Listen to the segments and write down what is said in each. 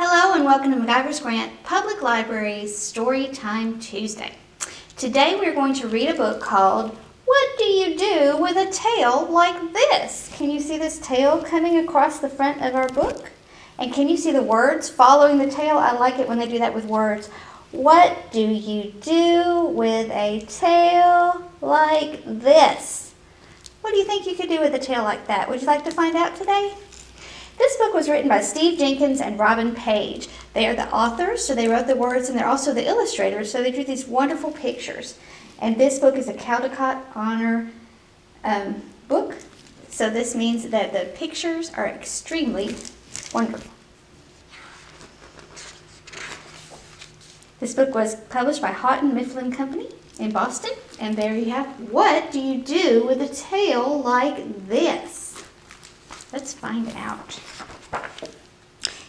Hello and welcome to McIver's Grant Public Library's Storytime Tuesday. Today we're going to read a book called What Do You Do with a Tail Like This? Can you see this tail coming across the front of our book? And can you see the words following the tail? I like it when they do that with words. What do you do with a tail like this? What do you think you could do with a tail like that? Would you like to find out today? This book was written by Steve Jenkins and Robin Page. They are the authors, so they wrote the words, and they're also the illustrators, so they drew these wonderful pictures. And this book is a Caldecott Honor book, so this means that the pictures are extremely wonderful. This book was published by Houghton Mifflin Company in Boston, and there you have What Do You Do with a Tail Like This? Let's find out.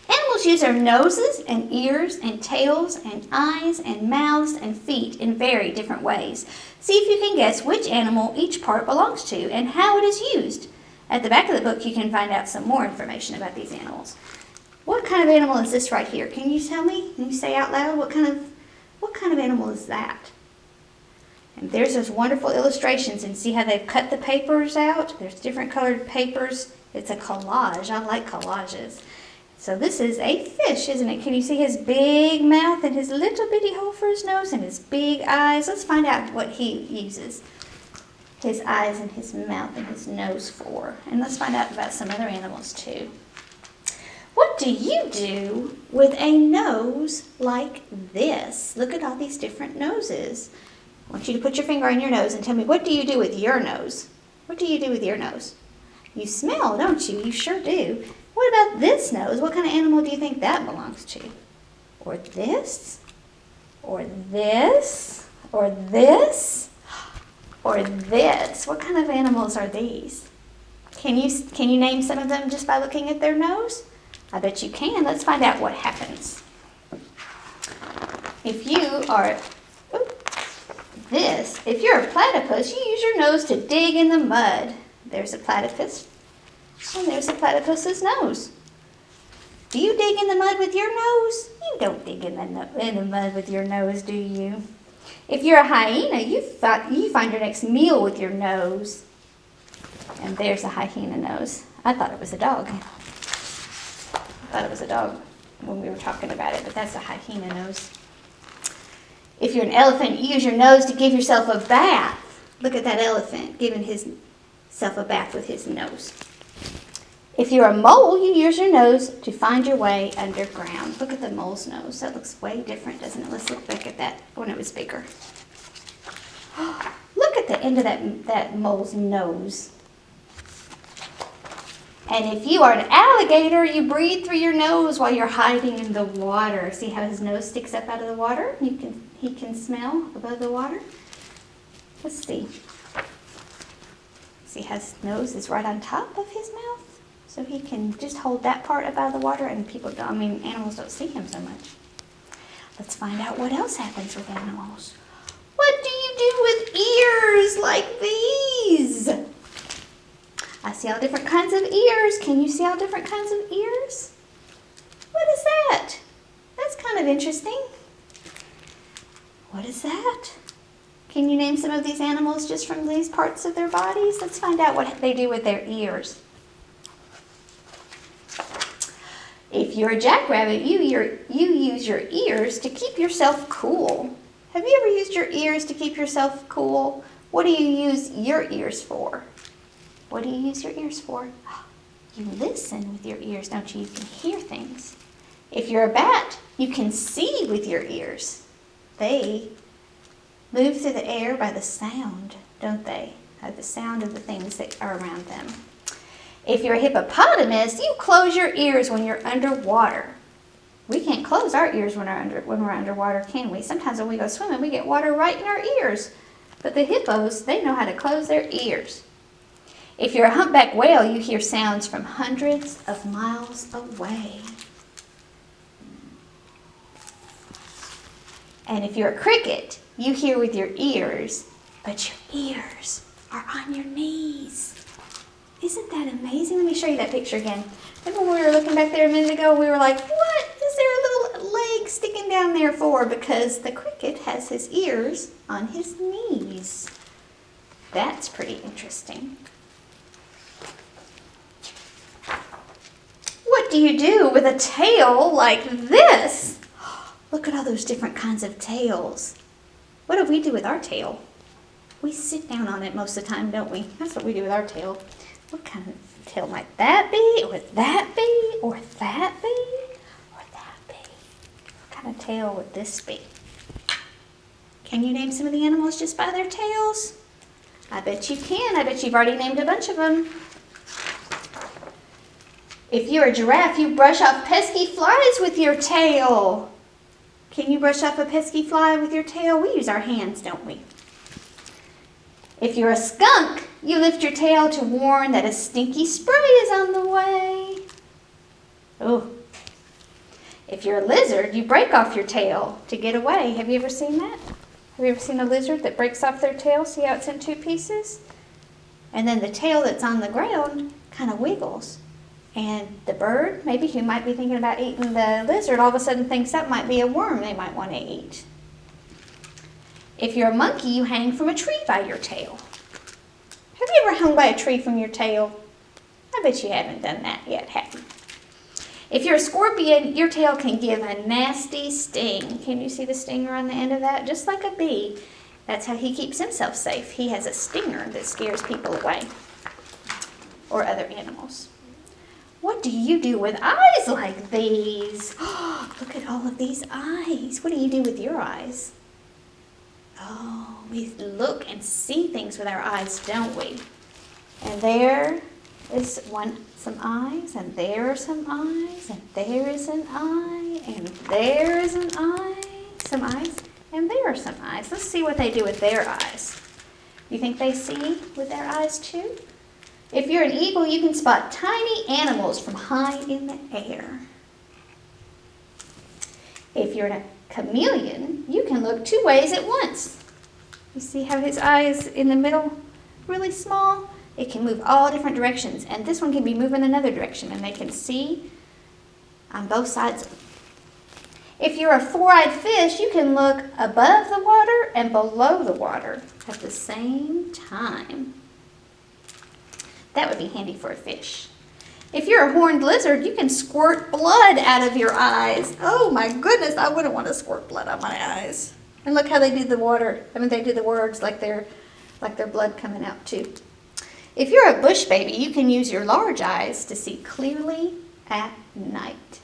Animals use their noses and ears and tails and eyes and mouths and feet in very different ways. See if you can guess which animal each part belongs to and how it is used. At the back of the book you can find out some more information about these animals. What kind of animal is this right here? Can you tell me? Can you say out loud what kind of animal is that? And there's those wonderful illustrations, and see how they've cut the papers out? There's different colored papers. It's a collage. I like collages. So this is a fish, isn't it? Can you see his big mouth and his little bitty hole for his nose and his big eyes? Let's find out what he uses his eyes and his mouth and his nose for. And let's find out about some other animals too. What do you do with a nose like this? Look at all these different noses. I want you to put your finger on your nose and tell me, what do you do with your nose? What do you do with your nose? You smell, don't you? You sure do. What about this nose? What kind of animal do you think that belongs to? Or this? Or this? Or this? Or this? What kind of animals are these? Can you name some of them just by looking at their nose? I bet you can. Let's find out what happens. If you're a platypus, you use your nose to dig in the mud. There's a platypus, and there's a platypus's nose. Do you dig in the mud with your nose? You don't dig in the mud with your nose, do you? If you're a hyena, you find your next meal with your nose. And there's a hyena nose. I thought it was a dog. When we were talking about it, but that's a hyena nose. If you're an elephant, you use your nose to give yourself a bath. Look at that elephant giving himself a bath with his nose. If you're a mole, you use your nose to find your way underground. Look at the mole's nose. That looks way different, doesn't it? Let's look back at that when it was bigger. Look at the end of that mole's nose. And if you are an alligator, you breathe through your nose while you're hiding in the water. See how his nose sticks up out of the water? He can smell above the water. Let's see. See how his nose is right on top of his mouth? So he can just hold that part up out of the water, and animals don't see him so much. Let's find out what else happens with animals. What do you do with ears like these? I see all different kinds of ears. Can you see all different kinds of ears? What is that? That's kind of interesting. What is that? Can you name some of these animals just from these parts of their bodies? Let's find out what they do with their ears. If you're a jackrabbit, you use your ears to keep yourself cool. Have you ever used your ears to keep yourself cool? What do you use your ears for? What do you use your ears for? You listen with your ears, don't you? You can hear things. If you're a bat, you can see with your ears. They move through the air by the sound, don't they? By the sound of the things that are around them. If you're a hippopotamus, you close your ears when you're underwater. We can't close our ears when we're underwater, can we? Sometimes when we go swimming, we get water right in our ears. But the hippos, they know how to close their ears. If you're a humpback whale, you hear sounds from hundreds of miles away. And if you're a cricket, you hear with your ears, but your ears are on your knees. Isn't that amazing? Let me show you that picture again. Remember when we were looking back there a minute ago, we were like, what? Is there hang down there for? Because the cricket has his ears on his knees. That's pretty interesting. What do you do with a tail like this? Look at all those different kinds of tails. What do we do with our tail? We sit down on it most of the time, don't we? That's what we do with our tail. What kind of tail might that be? Or that be? Or that be? Or that be? What kind of tail would this be? Can you name some of the animals just by their tails? I bet you can. I bet you've already named a bunch of them. If you're a giraffe, you brush off pesky flies with your tail. Can you brush off a pesky fly with your tail? We use our hands, don't we? If you're a skunk, you lift your tail to warn that a stinky spray is on the way. Oh. If you're a lizard, you break off your tail to get away. Have you ever seen that? Have you ever seen a lizard that breaks off their tail? See how it's in two pieces? And then the tail that's on the ground kind of wiggles. And the bird, maybe who might be thinking about eating the lizard, all of a sudden thinks that might be a worm they might want to eat. If you're a monkey, you hang from a tree by your tail. Have you ever hung by a tree from your tail? I bet you haven't done that yet, have you? If you're a scorpion, your tail can give a nasty sting. Can you see the stinger on the end of that? Just like a bee. That's how he keeps himself safe. He has a stinger that scares people away, or other animals. What do you do with eyes like these? Oh, look at all of these eyes. What do you do with your eyes? Oh, we look and see things with our eyes, don't we? And there is some eyes, and there are some eyes, and there is an eye, and there is an eye, some eyes, and there are some eyes. Let's see what they do with their eyes. You think they see with their eyes too? If you're an eagle, you can spot tiny animals from high in the air. If you're a chameleon, you can look two ways at once. You see how his eye is in the middle, really small? It can move all different directions, and this one can be moving another direction, and they can see on both sides. If you're a four-eyed fish, you can look above the water and below the water at the same time. That would be handy for a fish. If you're a horned lizard, you can squirt blood out of your eyes. Oh my goodness, I wouldn't want to squirt blood out my eyes. And look how they do the water. They do the words like their blood coming out too. If you're a bush baby, you can use your large eyes to see clearly at night.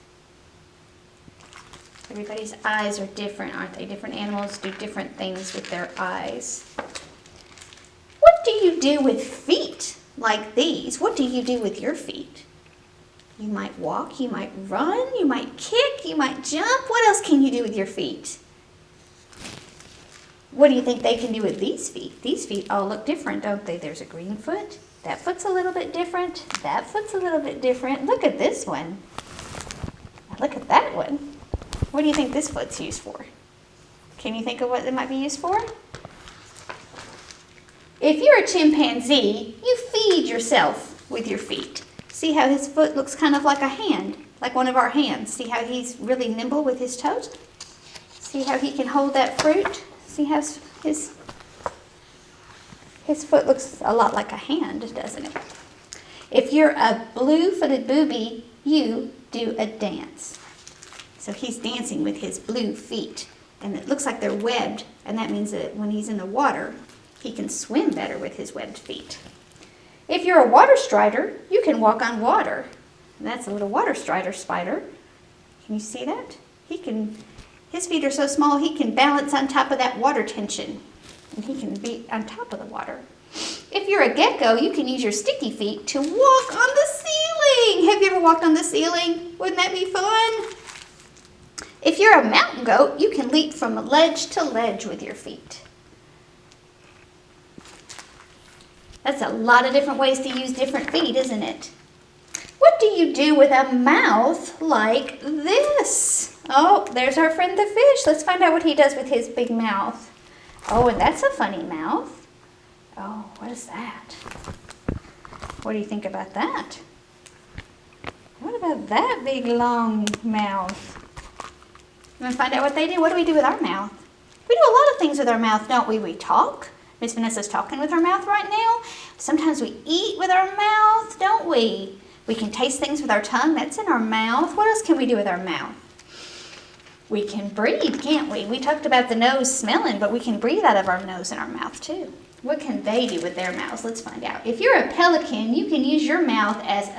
Everybody's eyes are different, aren't they? Different animals do different things with their eyes. What do you do with feet like these? What do you do with your feet? You might walk, you might run, you might kick, you might jump. What else can you do with your feet? What do you think they can do with these feet? These feet all look different, don't they? There's a green foot. That foot's a little bit different. That foot's a little bit different. Look at this one. Now look at that one. What do you think this foot's used for? Can you think of what it might be used for? If you're a chimpanzee, you feed yourself with your feet. See how his foot looks kind of like a hand, like one of our hands. See how he's really nimble with his toes? See how he can hold that fruit? See how his foot looks a lot like a hand, doesn't it? If you're a blue-footed booby, you do a dance. So he's dancing with his blue feet, and it looks like they're webbed, and that means that when he's in the water, he can swim better with his webbed feet. If you're a water strider, you can walk on water. And that's a little water strider spider. Can you see that? His feet are so small, he can balance on top of that water tension, and he can be on top of the water. If you're a gecko, you can use your sticky feet to walk on the ceiling. Have you ever walked on the ceiling? Wouldn't that be fun? If you're a mountain goat, you can leap from ledge to ledge with your feet. That's a lot of different ways to use different feet, isn't it? What do you do with a mouth like this? Oh, there's our friend the fish. Let's find out what he does with his big mouth. Oh, and that's a funny mouth. Oh, what is that? What do you think about that? What about that big long mouth? You want to find out what they do? What do we do with our mouth? We do a lot of things with our mouth, don't we? We talk. Miss Vanessa's talking with her mouth right now. Sometimes we eat with our mouth, don't we? We can taste things with our tongue. That's in our mouth. What else can we do with our mouth? We can breathe, can't we? We talked about the nose smelling, but we can breathe out of our nose and our mouth too. What can they do with their mouths? Let's find out. If you're a pelican, you can use your mouth as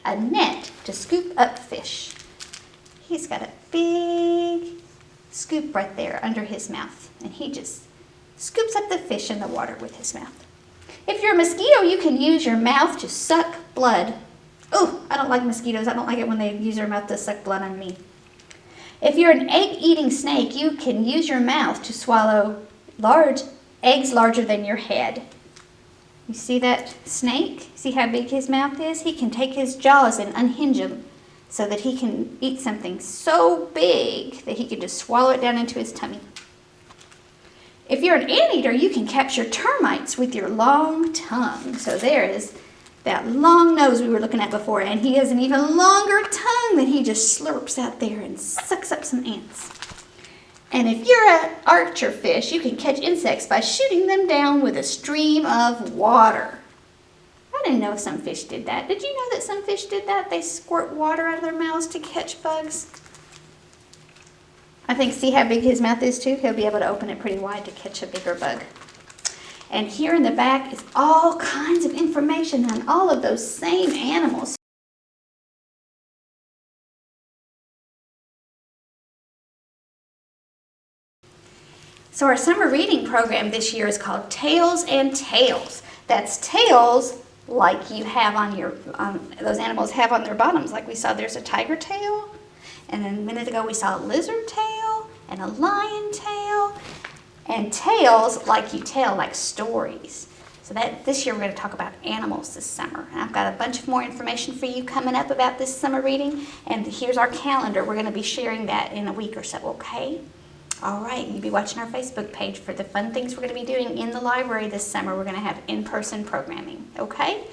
a net to scoop up fish. He's got a big scoop right there under his mouth, and he just scoops up the fish in the water with his mouth. If you're a mosquito, you can use your mouth to suck blood. Oh, I don't like mosquitoes. I don't like it when they use their mouth to suck blood on me. If you're an egg-eating snake, you can use your mouth to swallow large eggs larger than your head. You see that snake? See how big his mouth is? He can take his jaws and unhinge them so that he can eat something so big that he can just swallow it down into his tummy. If you're an anteater, you can capture termites with your long tongue. So there is that long nose we were looking at before, and he has an even longer tongue that he just slurps out there and sucks up some ants. And if you're an archer fish, you can catch insects by shooting them down with a stream of water. I didn't know some fish did that. Did you know that some fish did that? They squirt water out of their mouths to catch bugs. I think, see how big his mouth is too? He'll be able to open it pretty wide to catch a bigger bug. And here in the back is all kinds of information on all of those same animals. So our summer reading program this year is called Tails and Tales. That's tails like you have on your, those animals have on their bottoms. Like we saw there's a tiger tail, and then a minute ago we saw a lizard tail and a lion tail. And tales like you tell, like stories. So that this year we're going to talk about animals this summer. And I've got a bunch of more information for you coming up about this summer reading. And here's our calendar. We're going to be sharing that in a week or so, okay? All right, you'll be watching our Facebook page for the fun things we're going to be doing in the library this summer. We're going to have in-person programming, okay?